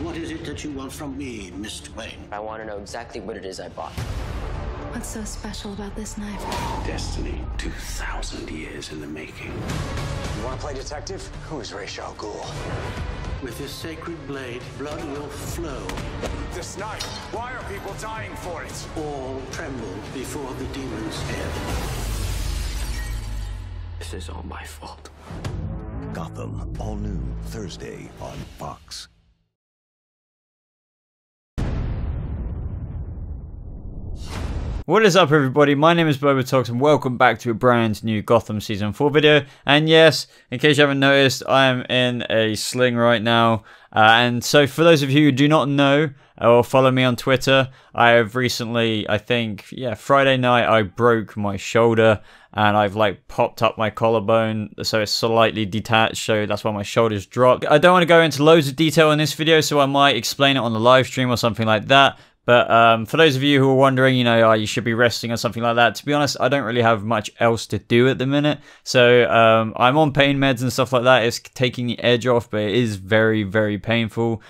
What is it that you want from me, Mr. Wayne? I want to know exactly what it is I bought. What's so special about this knife? Destiny, 2,000 years in the making. You want to play detective? Who is Ra's al Ghul? With this sacred blade, blood will flow. This knife. Why are people dying for it? All tremble before the demon's head. This is all my fault. Gotham, all new Thursday on Fox. What is up, everybody? My name is BobaTalks and welcome back to a brand new Gotham Season 4 video. And yes, in case you haven't noticed, I am in a sling right now. And so for those of you who do not know or follow me on Twitter, I have recently, I think, Friday night, I broke my shoulder. And I've like popped up my collarbone, so it's slightly detached, so that's why my shoulder's dropped. I don't want to go into loads of detail in this video, so I might explain it on the live stream or something like that. But for those of you who are wondering, you know, you should be resting or something like that, to be honest, I don't really have much else to do at the minute. So I'm on pain meds and stuff like that. It's taking the edge off, but it is very, very painful.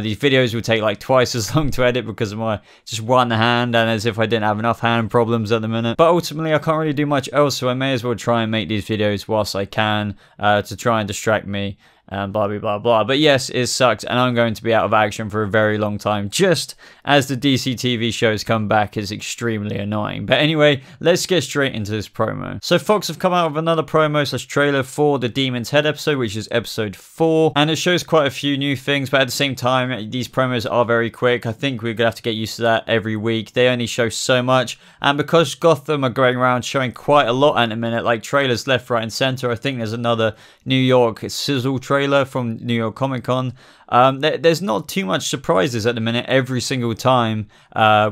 These videos will take like twice as long to edit because of my just one hand, and as if I didn't have enough hand problems at the minute. But ultimately, I can't really do much else, so I may as well try and make these videos whilst I can to try and distract me. And blah, blah, blah, blah. But yes, it sucks, and I'm going to be out of action for a very long time, just as the DC TV shows come back. Is extremely annoying. But anyway, let's get straight into this promo. So Fox have come out with another promo / trailer for the Demon's Head episode, which is episode 4, and it shows quite a few new things, but at the same time, these promos are very quick. I think we're gonna have to get used to that every week. They only show so much, and because Gotham are going around showing quite a lot at the minute, like trailers left, right, and center. I think there's another New York sizzle trailer from New York Comic Con. There's not too much surprises at the minute every single time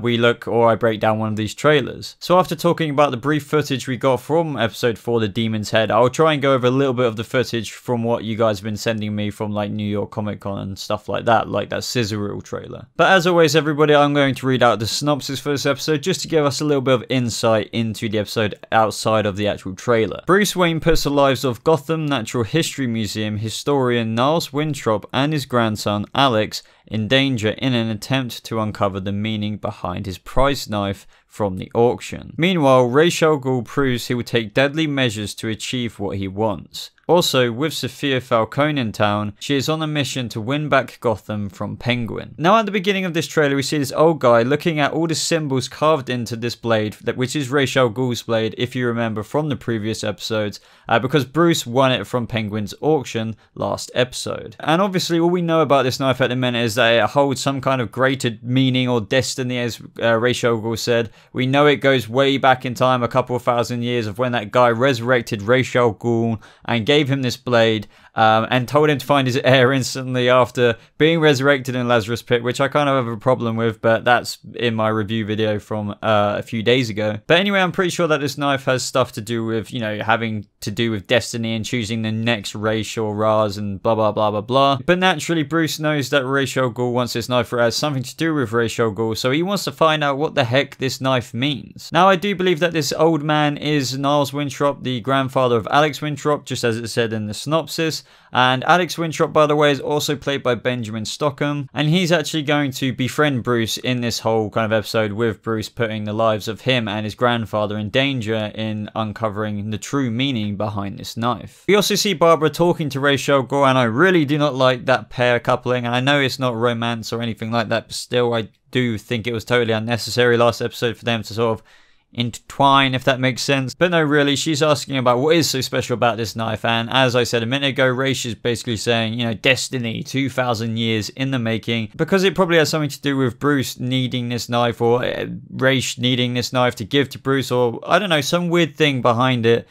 we look or I break down one of these trailers. So after talking about the brief footage we got from episode 4, The Demon's Head, I'll try and go over a little bit of the footage from what you guys have been sending me from like New York Comic Con and stuff like that sizzle reel trailer. But as always, everybody, I'm going to read out the synopsis for this episode just to give us a little bit of insight into the episode outside of the actual trailer. Bruce Wayne puts the lives of Gotham Natural History Museum historian Niles Winthrop and his grandson Alex in danger in an attempt to uncover the meaning behind his prized knife from the auction. Meanwhile, Ra's al Ghul proves he will take deadly measures to achieve what he wants. Also, with Sophia Falcone in town, she is on a mission to win back Gotham from Penguin. Now at the beginning of this trailer, we see this old guy looking at all the symbols carved into this blade, which is Ra's al Ghul's blade, if you remember from the previous episodes, because Bruce won it from Penguin's auction last episode. And obviously all we know about this knife at the minute is that it holds some kind of greater meaning or destiny, as Ra's al Ghul said. We know it goes way back in time, a couple of thousand years, of when that guy resurrected Ra's al Ghul and gave him this blade and told him to find his heir instantly after being resurrected in Lazarus Pit, which I kind of have a problem with, but that's in my review video from a few days ago. But anyway, I'm pretty sure that this knife has stuff to do with, you know, having to do with destiny and choosing the next Ra's or Raz and blah, blah, blah, blah, blah. But naturally, Bruce knows that Ra's al Ghul wants this knife, or it has something to do with Ra's al Ghul, so he wants to find out what the heck this knife means. Now, I do believe that this old man is Niles Winthrop, the grandfather of Alex Winthrop, just as it said in the synopsis. And Alex Winthrop, by the way, is also played by Benjamin Stockham, and he's actually going to befriend Bruce in this whole kind of episode, with Bruce putting the lives of him and his grandfather in danger in uncovering the true meaning behind this knife. We also see Barbara talking to Ra's al Ghul, and I really do not like that pair coupling, and I know it's not romance or anything like that, but still I do think it was totally unnecessary last episode for them to sort of intertwine, if that makes sense. But no, really, she's asking about what is so special about this knife, and as I said a minute ago, Ra's is basically saying, you know, destiny, 2,000 years in the making, because it probably has something to do with Bruce needing this knife, or Ra's needing this knife to give to Bruce, or I don't know, some weird thing behind it,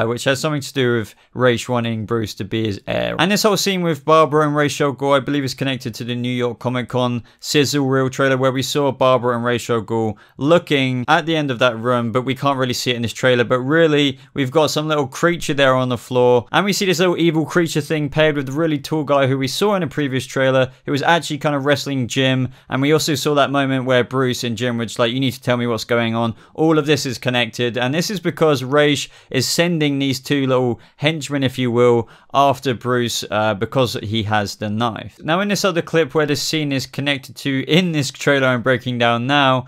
which has something to do with Ra's wanting Bruce to be his heir. And this whole scene with Barbara and Ra's al Ghul, I believe, is connected to the New York Comic Con sizzle reel trailer, where we saw Barbara and Ra's al Ghul looking at the end of that room, but we can't really see it in this trailer. But really, we've got some little creature there on the floor, and we see this little evil creature thing paired with the really tall guy who we saw in a previous trailer, who was actually kind of wrestling Jim. And we also saw that moment where Bruce and Jim were just like, you need to tell me what's going on. All of this is connected, and this is because Raish is sending these two little henchmen, if you will, after Bruce because he has the knife. Now, in this other clip where this scene is connected to in this trailer I'm breaking down now,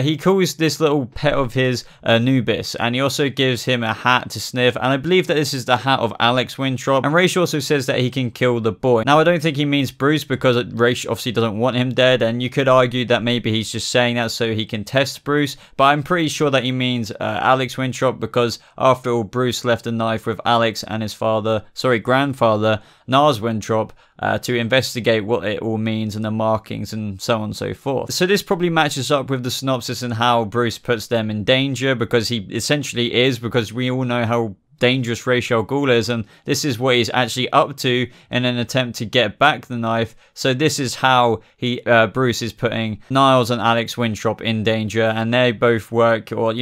he calls this little pet of his Anubis, and he also gives him a hat to sniff, and I believe that this is the hat of Alex Winthrop. And Raish also says that he can kill the boy. Now, I don't think he means Bruce, because Raish obviously doesn't want him dead, and you could argue that maybe he's just saying that so he can test Bruce, but I'm pretty sure that he means Alex Winthrop, because after all, Bruce left a knife with Alex and his grandfather, Nars Winthrop, to investigate what it all means and the markings and so on and so forth. So this probably matches up with the synopsis and how Bruce puts them in danger, because he essentially is, because we all know how dangerous Ra's al Ghul is, and this is what he's actually up to in an attempt to get back the knife. So this is how Bruce is putting Niles and Alex Winthrop in danger, and they both work, or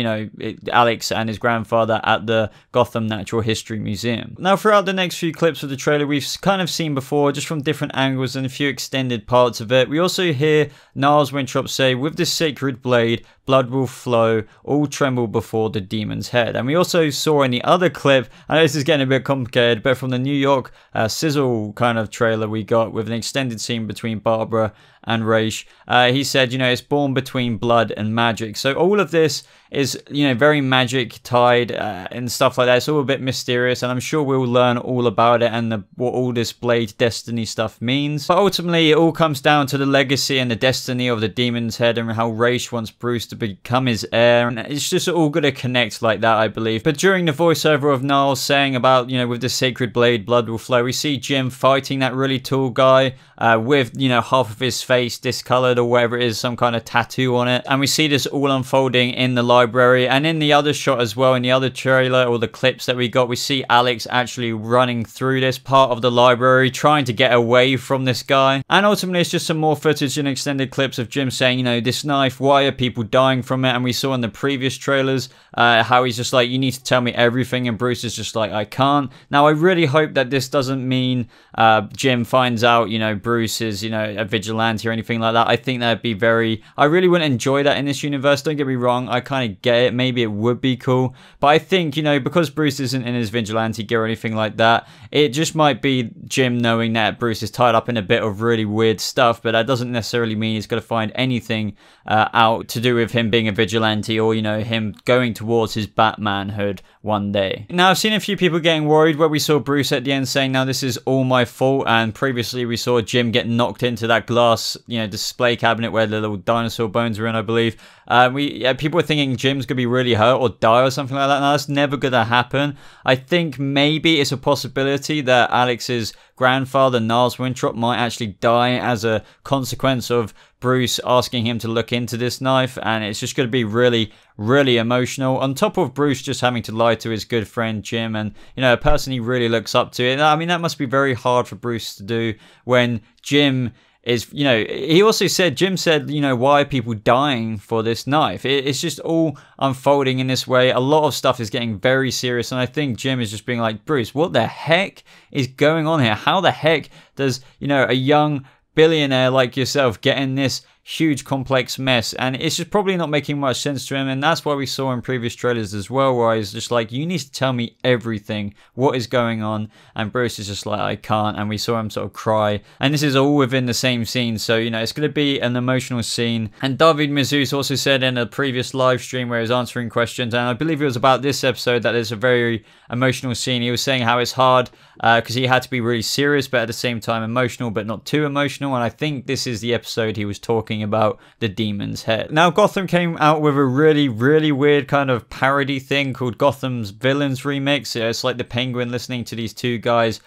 Alex and his grandfather, at the Gotham Natural History Museum. Now, throughout the next few clips of the trailer, we've kind of seen before, just from different angles and a few extended parts of it, we also hear Niles Winthrop say, "With this sacred blade, blood will flow, all tremble before the demon's head." And we also saw in the other clip, I know this is getting a bit complicated, but from the New York sizzle kind of trailer we got with an extended scene between Barbara and Raish, he said, it's born between blood and magic. So all of this is, very magic tied and stuff like that. It's all a bit mysterious, and I'm sure we'll learn all about it and what all this blade destiny stuff means. But ultimately, it all comes down to the legacy and the destiny of the demon's head, and how Raish wants Bruce to become his heir, and it's just all going to connect like that, I believe. But during the voiceover of Niles saying about, with the sacred blade, blood will flow, we see Jim fighting that really tall guy with, half of his face discolored or whatever it is, some kind of tattoo on it. And we see this all unfolding in the library, and in the other shot as well, in the other trailer or the clips that we got, we see Alex actually running through this part of the library, trying to get away from this guy. And ultimately, it's just some more footage and extended clips of Jim saying, this knife, why are people dying from it? And we saw in the previous trailers how he's just like, you need to tell me everything, and Bruce is just like, I can't. Now, I really hope that this doesn't mean Jim finds out, Bruce is, a vigilante or anything like that. I think that'd be I really wouldn't enjoy that in this universe. Don't get me wrong, I kind of get it. Maybe it would be cool, but I think, because Bruce isn't in his vigilante gear or anything like that, it just might be Jim knowing that Bruce is tied up in a bit of really weird stuff, but that doesn't necessarily mean he's going to find anything out to do with him being a vigilante, or, him going towards his Batmanhood one day. Now, I've seen a few people getting worried where we saw Bruce at the end saying, now this is all my fault, and previously we saw Jim get knocked into that glass, display cabinet where the little dinosaur bones were in, I believe. People were thinking Jim's gonna be really hurt or die or something like that. Now, that's never gonna happen. I think maybe it's a possibility that Alex's grandfather, Niles Winthrop, might actually die as a consequence of Bruce asking him to look into this knife, and it's just going to be really, really emotional, on top of Bruce just having to lie to his good friend Jim, and a person he really looks up to. I mean, that must be very hard for Bruce to do when Jim is, he also said, Jim said, why are people dying for this knife? It's just all unfolding in this way. A lot of stuff is getting very serious, and I think Jim is just being like, Bruce, what the heck is going on here? How the heck does, a young billionaire like yourself get in this huge complex mess? And it's just probably not making much sense to him, and that's why we saw in previous trailers as well, where he's just like, you need to tell me everything, what is going on, and Bruce is just like, I can't, and we saw him sort of cry, and this is all within the same scene, so it's going to be an emotional scene. And David Mazouz also said in a previous live stream where he was answering questions, and I believe it was about this episode, that there's a very emotional scene. He was saying how it's hard because he had to be really serious but at the same time emotional, but not too emotional, and I think this is the episode he was talking about the demon's head. Now, Gotham came out with a really, really weird kind of parody thing called Gotham's Villains Remix. It's like the Penguin listening to these two guys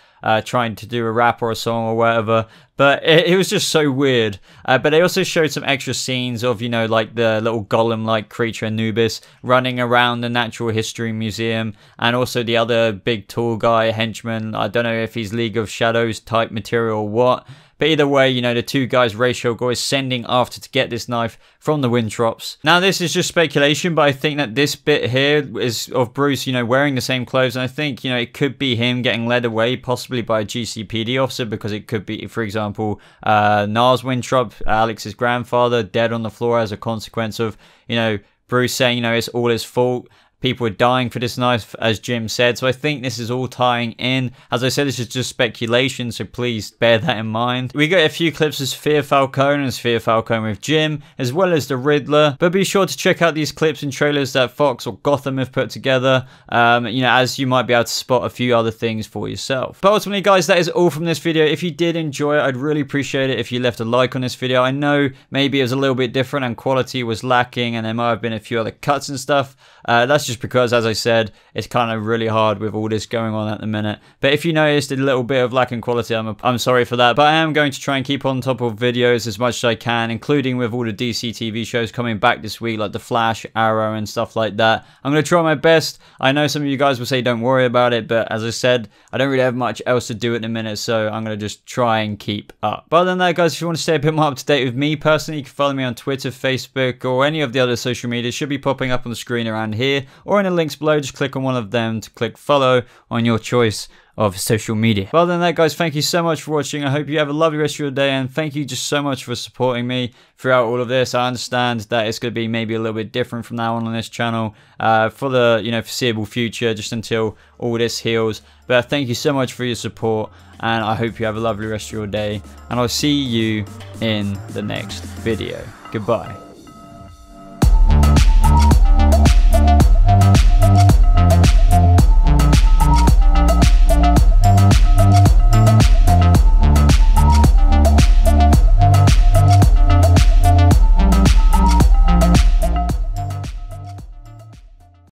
trying to do a rap or a song or whatever, but it was just so weird. But they also showed some extra scenes of, like the little golem-like creature Anubis running around the Natural History Museum, and also the other big tall guy, henchman. I don't know if he's League of Shadows type material or what, but But either way, you know, the two guys Ra's al Ghul is sending after to get this knife from the Wintrops. Now, this is just speculation, but I think that this bit here is of Bruce, you know, wearing the same clothes. And I think, you know, it could be him getting led away, possibly by a GCPD officer, because it could be, for example, Nas Wintrop, Alex's grandfather, dead on the floor as a consequence of, you know, Bruce saying, you know, it's all his fault. People are dying for this knife, as Jim said. So I think this is all tying in. As I said, this is just speculation, so please bear that in mind. We got a few clips of Sphere Falcone and Sphere Falcone with Jim, as well as the Riddler. But be sure to check out these clips and trailers that Fox or Gotham have put together, you know, as you might be able to spot a few other things for yourself. But ultimately, guys, that is all from this video. If you did enjoy it, I'd really appreciate it if you left a like on this video. I know maybe it was a little bit different and quality was lacking, and there might have been a few other cuts and stuff. That's just because, as I said, it's kind of really hard with all this going on at the minute. But if you noticed a little bit of lack in quality, I'm sorry for that. But I am going to try and keep on top of videos as much as I can, including with all the DC TV shows coming back this week, like The Flash, Arrow, and stuff like that. I'm going to try my best. I know some of you guys will say don't worry about it, but as I said, I don't really have much else to do at the minute, so I'm going to just try and keep up. But other than that, guys, if you want to stay a bit more up to date with me personally, you can follow me on Twitter, Facebook, or any of the other social media. It should be popping up on the screen around here or in the links below. Just click on one of them to click follow on your choice of social media. Well, other than that, guys, thank you so much for watching. I hope you have a lovely rest of your day, and thank you just so much for supporting me throughout all of this. I understand that it's going to be maybe a little bit different from now on this channel for the, you know, foreseeable future, just until all this heals. But thank you so much for your support, and I hope you have a lovely rest of your day, and I'll see you in the next video. Goodbye.